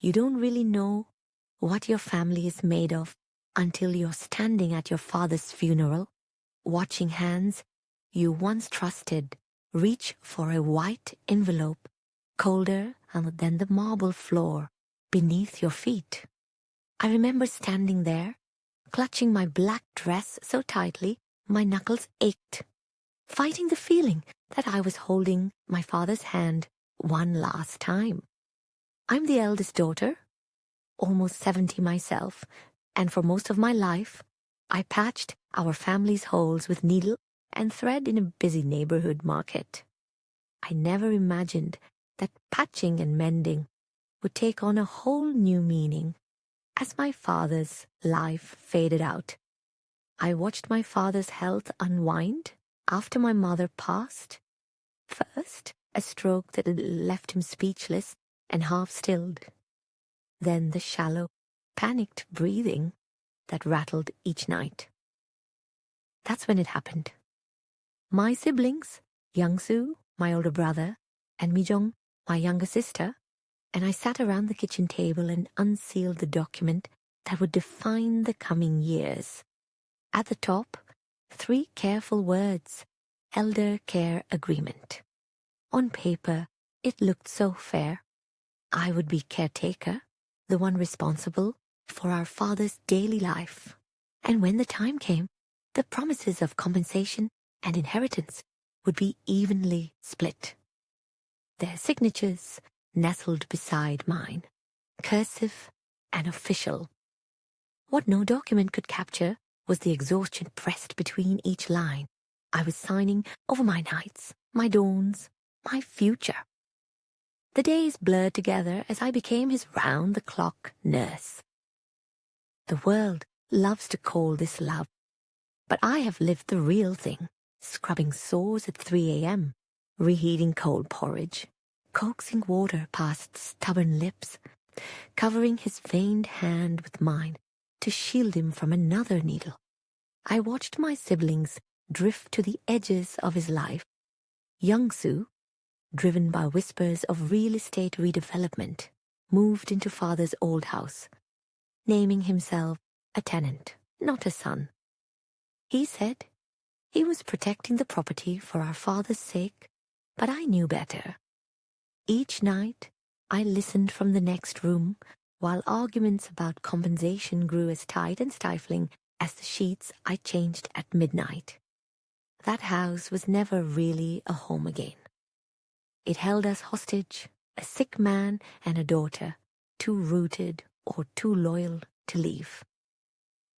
You don't really know what your family is made of until you're standing at your father's funeral, watching hands you once trusted reach for a white envelope colder than the marble floor beneath your feet. I remember standing there, clutching my black dress so tightly my knuckles ached, fighting the feeling that I was holding my father's hand one last time. I'm the eldest daughter, almost 70 myself, and for most of my life, I patched our family's holes with needle and thread in a busy neighborhood market. I never imagined that patching and mending would take on a whole new meaning. As my father's life faded out, I watched my father's health unwind after my mother passed. First, a stroke that left him speechless and half-stilled. Then the shallow, panicked breathing that rattled each night. That's when it happened. My siblings, Youngsu, my older brother, and Mijong, my younger sister, and I sat around the kitchen table and unsealed the document that would define the coming years. At the top, 3 careful words: Elder Care Agreement. On paper, it looked so fair. I would be caretaker, the one responsible for our father's daily life. And when the time came, the promises of compensation and inheritance would be evenly split. Their signatures nestled beside mine, cursive and official. What no document could capture was the exhaustion pressed between each line. I was signing over my nights, my dawns, my future. The days blurred together as I became his round-the-clock nurse. The world loves to call this love, but I have lived the real thing, scrubbing sores at 3 a.m., reheating cold porridge, coaxing water past stubborn lips, covering his veined hand with mine to shield him from another needle. I watched my siblings drift to the edges of his life. Youngsu, driven by whispers of real estate redevelopment, moved into father's old house, naming himself a tenant, not a son. He said he was protecting the property for our father's sake, but I knew better. Each night, I listened from the next room while arguments about compensation grew as tight and stifling as the sheets I changed at midnight. That house was never really a home again. It held us hostage, a sick man and a daughter, too rooted or too loyal to leave.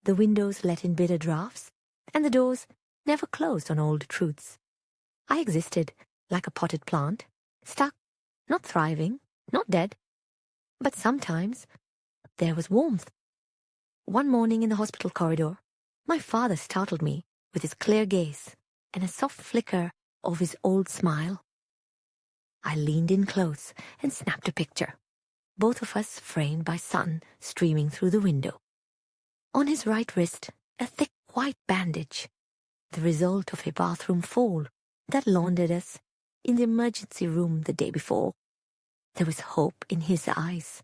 The windows let in bitter draughts, and the doors never closed on old truths. I existed like a potted plant, stuck, not thriving, not dead. But sometimes there was warmth. One morning in the hospital corridor, my father startled me with his clear gaze and a soft flicker of his old smile. I leaned in close and snapped a picture, both of us framed by sun streaming through the window. On his right wrist, a thick white bandage, the result of a bathroom fall that laundered us in the emergency room the day before. There was hope in his eyes,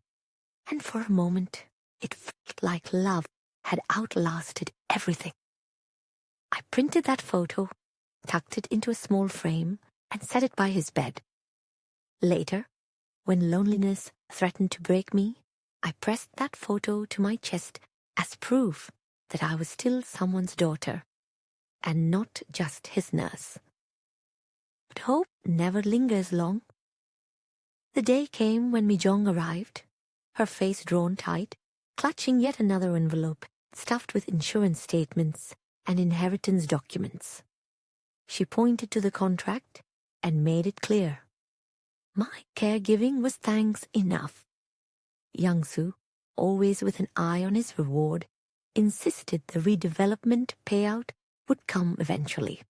and for a moment it felt like love had outlasted everything. I printed that photo, tucked it into a small frame, and set it by his bed. Later, when loneliness threatened to break me, I pressed that photo to my chest as proof that I was still someone's daughter, and not just his nurse. But hope never lingers long. The day came when Mijong arrived, her face drawn tight, clutching yet another envelope stuffed with insurance statements and inheritance documents. She pointed to the contract and made it clear. My caregiving was thanks enough. Youngsu, always with an eye on his reward, insisted the redevelopment payout would come eventually.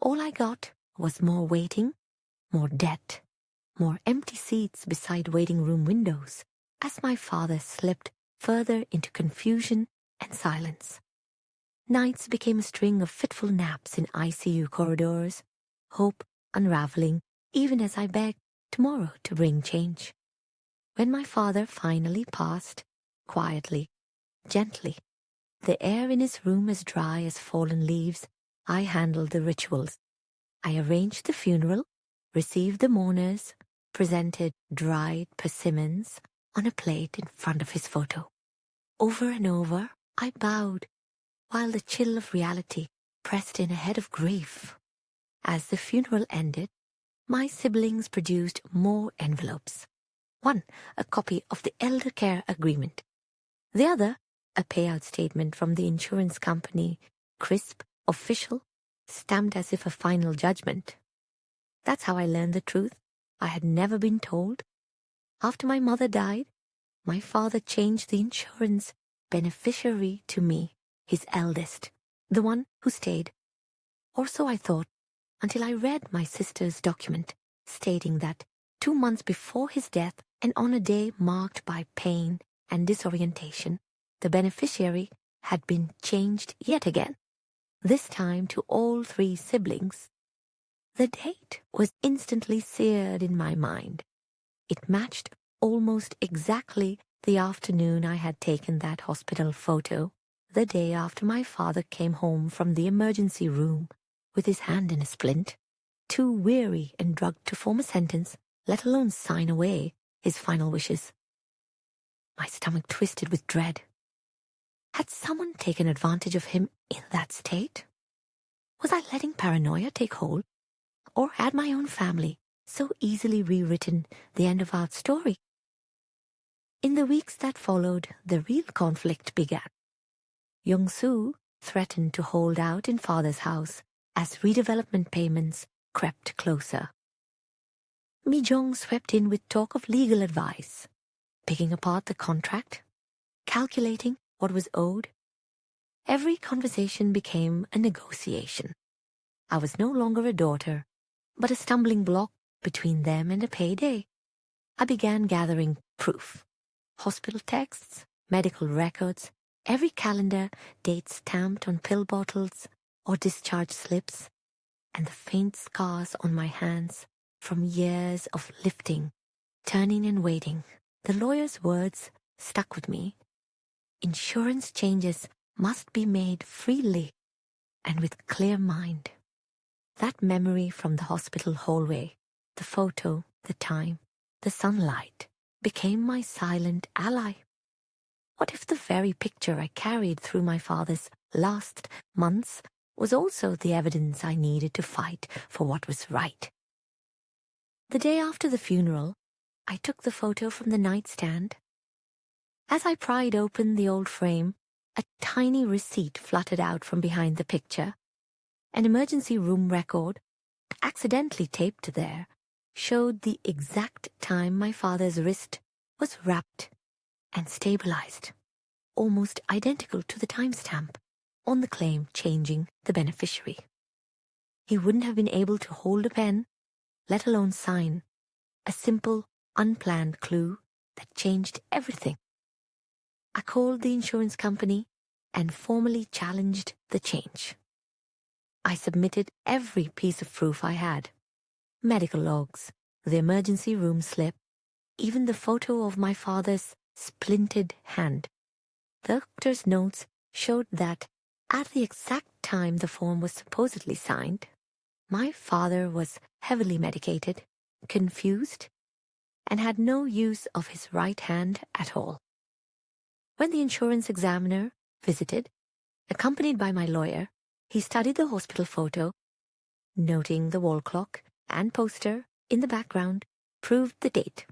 All I got was more waiting, more debt, more empty seats beside waiting room windows as my father slipped further into confusion and silence. Nights became a string of fitful naps in ICU corridors, hope unraveling even as I begged tomorrow to bring change. When my father finally passed, quietly, gently, the air in his room as dry as fallen leaves, I handled the rituals. I arranged the funeral, received the mourners, presented dried persimmons on a plate in front of his photo. Over and over, I bowed, while the chill of reality pressed in ahead of grief. As the funeral ended, my siblings produced more envelopes. One, a copy of the elder care agreement. The other, a payout statement from the insurance company, crisp, official, stamped as if a final judgment. That's how I learned the truth I had never been told. After my mother died, my father changed the insurance beneficiary to me, his eldest, the one who stayed. Or so I thought, until I read my sister's document stating that 2 months before his death and on a day marked by pain and disorientation, the beneficiary had been changed yet again, this time to all 3 siblings. The date was instantly seared in my mind. It matched almost exactly the afternoon I had taken that hospital photo, the day after my father came home from the emergency room with his hand in a splint, too weary and drugged to form a sentence, let alone sign away his final wishes. My stomach twisted with dread. Had someone taken advantage of him in that state? Was I letting paranoia take hold? Or had my own family so easily rewritten the end of our story? In the weeks that followed, the real conflict began. Young-soo threatened to hold out in father's house as redevelopment payments crept closer. Mi-jung swept in with talk of legal advice, picking apart the contract, calculating what was owed. Every conversation became a negotiation. I was no longer a daughter, but a stumbling block between them and a payday. I began gathering proof. Hospital texts, medical records, every calendar, date stamped on pill bottles or discharge slips, and the faint scars on my hands from years of lifting, turning and waiting. The lawyer's words stuck with me. Insurance changes must be made freely and with clear mind. That memory from the hospital hallway, the photo, the time, the sunlight, became my silent ally. What if the very picture I carried through my father's last months was also the evidence I needed to fight for what was right? The day after the funeral, I took the photo from the nightstand. As I pried open the old frame, a tiny receipt fluttered out from behind the picture. An emergency room record, accidentally taped there, showed the exact time my father's wrist was wrapped and stabilized, almost identical to the timestamp on the claim changing the beneficiary. He wouldn't have been able to hold a pen, let alone sign, a simple, unplanned clue that changed everything. I called the insurance company and formally challenged the change. I submitted every piece of proof I had. Medical logs, the emergency room slip, even the photo of my father's splintered hand. The doctor's notes showed that at the exact time the form was supposedly signed, my father was heavily medicated, confused, and had no use of his right hand at all. When the insurance examiner visited, accompanied by my lawyer, he studied the hospital photo, noting the wall clock and poster in the background proved the date.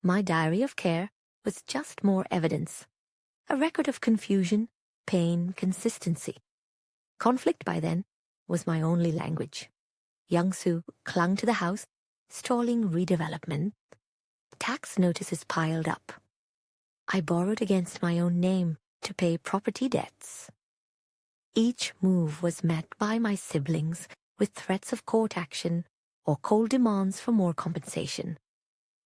My diary of care was just more evidence, a record of confusion, pain, consistency. Conflict by then was my only language. Young-soo clung to the house, stalling redevelopment. Tax notices piled up. I borrowed against my own name to pay property debts. Each move was met by my siblings with threats of court action or cold demands for more compensation.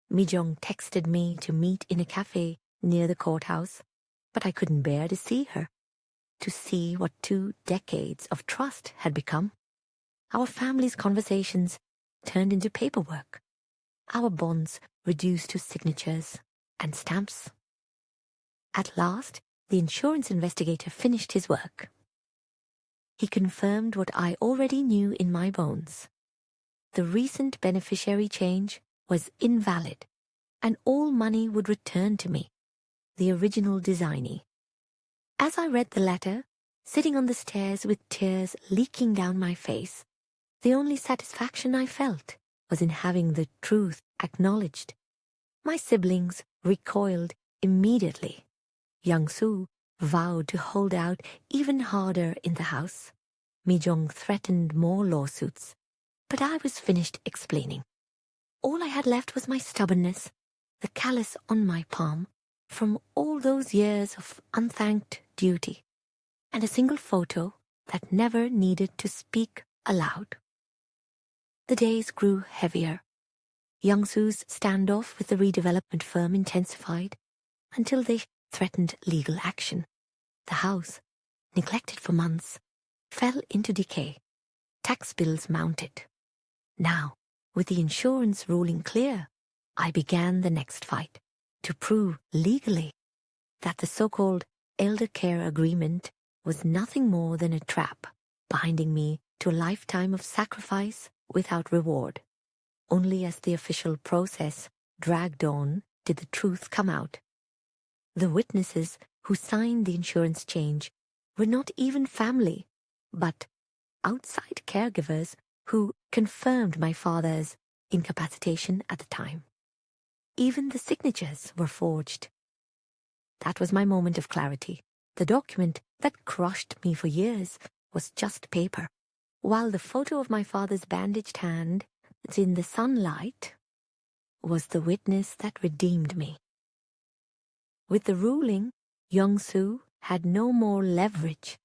Mi-jung texted me to meet in a cafe near the courthouse, but I couldn't bear to see her, to see what 2 decades of trust had become. Our family's conversations turned into paperwork, our bonds reduced to signatures, and stamps. At last, the insurance investigator finished his work. He confirmed what I already knew in my bones. The recent beneficiary change was invalid, and all money would return to me, the original designee. As I read the letter, sitting on the stairs with tears leaking down my face, the only satisfaction I felt was in having the truth acknowledged. My siblings recoiled immediately. Young-soo vowed to hold out even harder in the house. Mi-jung threatened more lawsuits. But I was finished explaining. All I had left was my stubbornness, the callus on my palm, from all those years of unthanked duty, and a single photo that never needed to speak aloud. The days grew heavier. Young-soo's standoff with the redevelopment firm intensified until they threatened legal action. The house, neglected for months, fell into decay. Tax bills mounted. Now, with the insurance ruling clear, I began the next fight to prove legally that the so-called elder care agreement was nothing more than a trap, binding me to a lifetime of sacrifice without reward. Only as the official process dragged on did the truth come out. The witnesses who signed the insurance change were not even family, but outside caregivers who confirmed my father's incapacitation at the time. Even the signatures were forged. That was my moment of clarity. The document that crushed me for years was just paper, while the photo of my father's bandaged hand in the sunlight was the witness that redeemed me. With the ruling, Young-soo had no more leverage.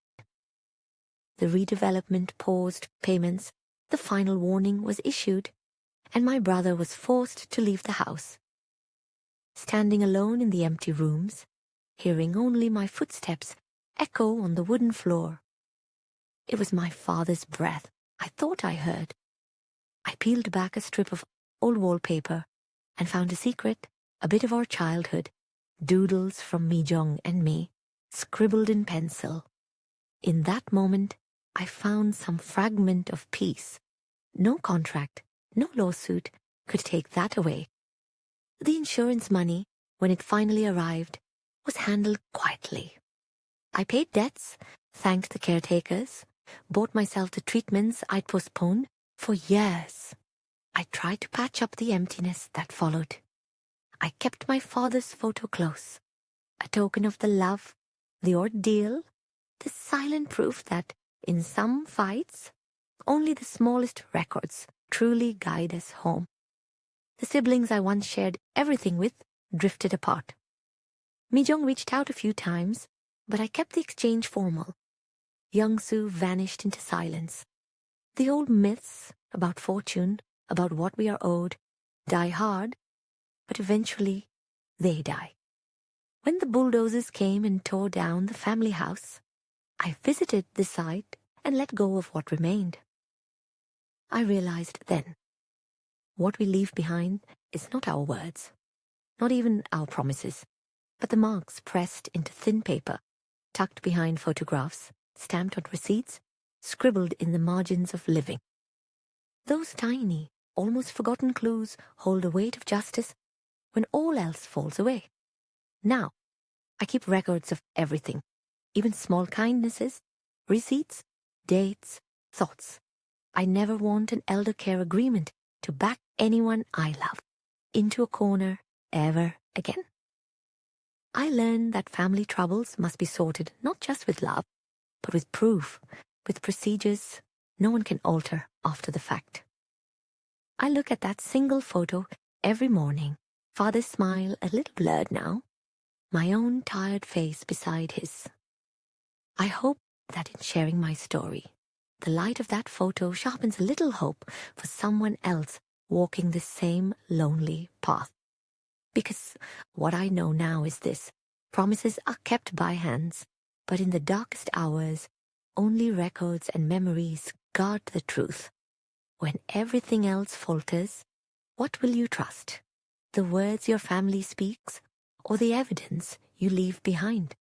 The redevelopment paused payments, the final warning was issued, and my brother was forced to leave the house. Standing alone in the empty rooms, hearing only my footsteps echo on the wooden floor. It was my father's breath I thought I heard. I peeled back a strip of old wallpaper and found a secret, a bit of our childhood, doodles from Mi-jung and me, scribbled in pencil. In that moment, I found some fragment of peace. No contract, no lawsuit could take that away. The insurance money, when it finally arrived, was handled quietly. I paid debts, thanked the caretakers, bought myself the treatments I'd postponed for years. I tried to patch up the emptiness that followed. I kept my father's photo close, a token of the love, the ordeal, the silent proof that, in some fights, only the smallest records truly guide us home. The siblings I once shared everything with drifted apart. Mi-jung reached out a few times, but I kept the exchange formal. Young-soo vanished into silence. The old myths about fortune, about what we are owed, die hard, but eventually they die. When the bulldozers came and tore down the family house, I visited the site and let go of what remained. I realized then, what we leave behind is not our words, not even our promises, but the marks pressed into thin paper, tucked behind photographs, stamped on receipts, scribbled in the margins of living. Those tiny, almost forgotten clues hold a weight of justice when all else falls away. Now, I keep records of everything, even small kindnesses, receipts, dates, thoughts. I never want an elder care agreement to back anyone I love into a corner ever again. I learned that family troubles must be sorted not just with love, but with proof, with procedures no one can alter after the fact. I look at that single photo every morning, father's smile a little blurred now, my own tired face beside his. I hope that in sharing my story, the light of that photo sharpens a little hope for someone else walking the same lonely path. Because what I know now is this: promises are kept by hands, but in the darkest hours, only records and memories guard the truth. When everything else falters, what will you trust? The words your family speaks, or the evidence you leave behind?